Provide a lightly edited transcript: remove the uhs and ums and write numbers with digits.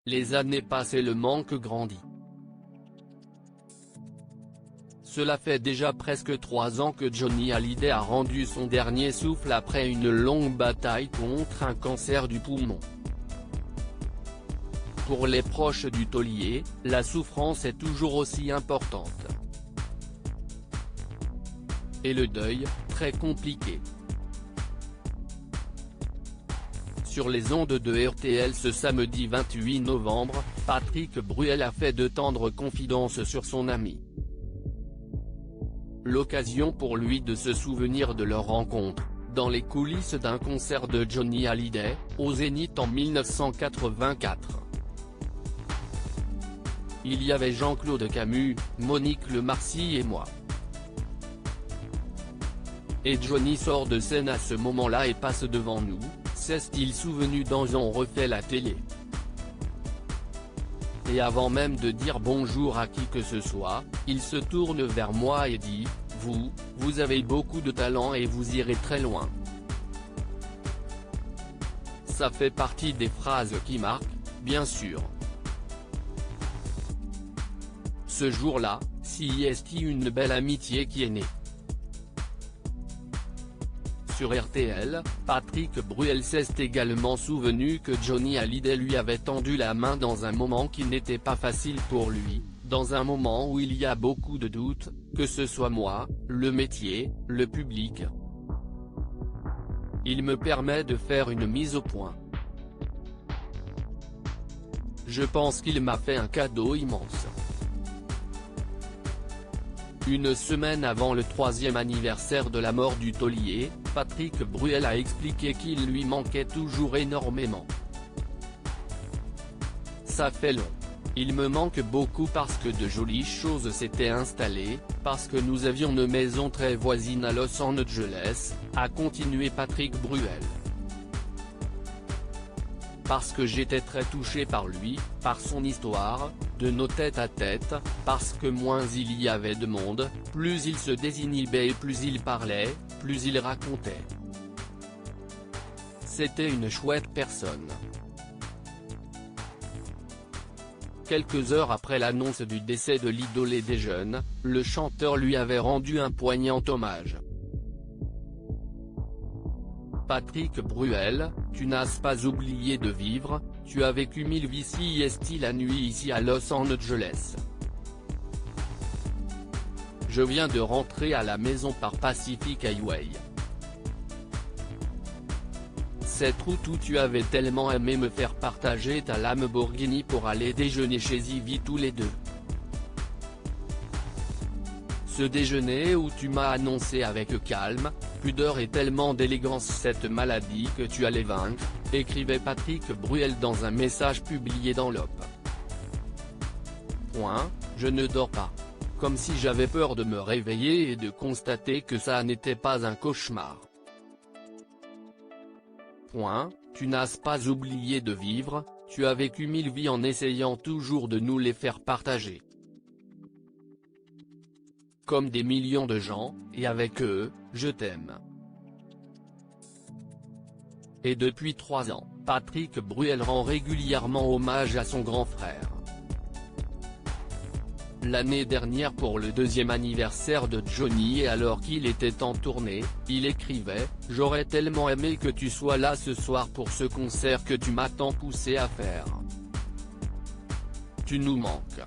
Les années passent et le manque grandit. Cela fait déjà presque 3 ans que Johnny Hallyday a rendu son dernier souffle après une longue bataille contre un cancer du poumon. Pour les proches du taulier, la souffrance est toujours aussi importante. Et le deuil, très compliqué. Sur les ondes de RTL ce samedi 28 novembre, Patrick Bruel a fait de tendres confidences sur son ami. L'occasion pour lui de se souvenir de leur rencontre, dans les coulisses d'un concert de Johnny Hallyday, au Zénith en 1984. Il y avait Jean-Claude Camus, Monique Lemarcy et moi. Et Johnny sort de scène à ce moment-là et passe devant nous, s'est-il souvenu dans On refait la télé. Et avant même de dire bonjour à qui que ce soit, il se tourne vers moi et dit, vous avez beaucoup de talent et vous irez très loin. Ça fait partie des phrases qui marquent, bien sûr. Ce jour-là, c'est une belle amitié qui est née. Sur RTL, Patrick Bruel s'est également souvenu que Johnny Hallyday lui avait tendu la main dans un moment qui n'était pas facile pour lui, dans un moment où il y a beaucoup de doutes, que ce soit moi, le métier, le public. Il me permet de faire une mise au point. Je pense qu'il m'a fait un cadeau immense. Une semaine avant le 3e anniversaire de la mort du taulier, Patrick Bruel a expliqué qu'il lui manquait toujours énormément. Ça fait long. Il me manque beaucoup parce que de jolies choses s'étaient installées, parce que nous avions une maison très voisine à Los Angeles, a continué Patrick Bruel. Parce que j'étais très touché par lui, par son histoire, de nos tête-à-tête, parce que moins il y avait de monde, plus il se désinhibait et plus il parlait, plus il racontait. C'était une chouette personne. Quelques heures après l'annonce du décès de l'idole des jeunes, le chanteur lui avait rendu un poignant hommage. Patrick Bruel, tu n'as pas oublié de vivre, tu as vécu 1000 vies si est la nuit ici à Los Angeles. Je viens de rentrer à la maison par Pacific Highway. Cette route où tu avais tellement aimé me faire partager ta Lamborghini pour aller déjeuner chez Ivy tous les deux. Ce déjeuner où tu m'as annoncé avec calme, pudeur et tellement d'élégance cette maladie que tu allais vaincre, écrivait Patrick Bruel dans un message publié dans l'Op. Je ne dors pas. Comme si j'avais peur de me réveiller et de constater que ça n'était pas un cauchemar. Tu n'as pas oublié de vivre, tu as vécu 1000 vies en essayant toujours de nous les faire partager. Comme des millions de gens, et avec eux, je t'aime. Et depuis 3 ans, Patrick Bruel rend régulièrement hommage à son grand frère. L'année dernière pour le 2e anniversaire de Johnny et alors qu'il était en tournée, il écrivait « J'aurais tellement aimé que tu sois là ce soir pour ce concert que tu m'as tant poussé à faire. Tu nous manques.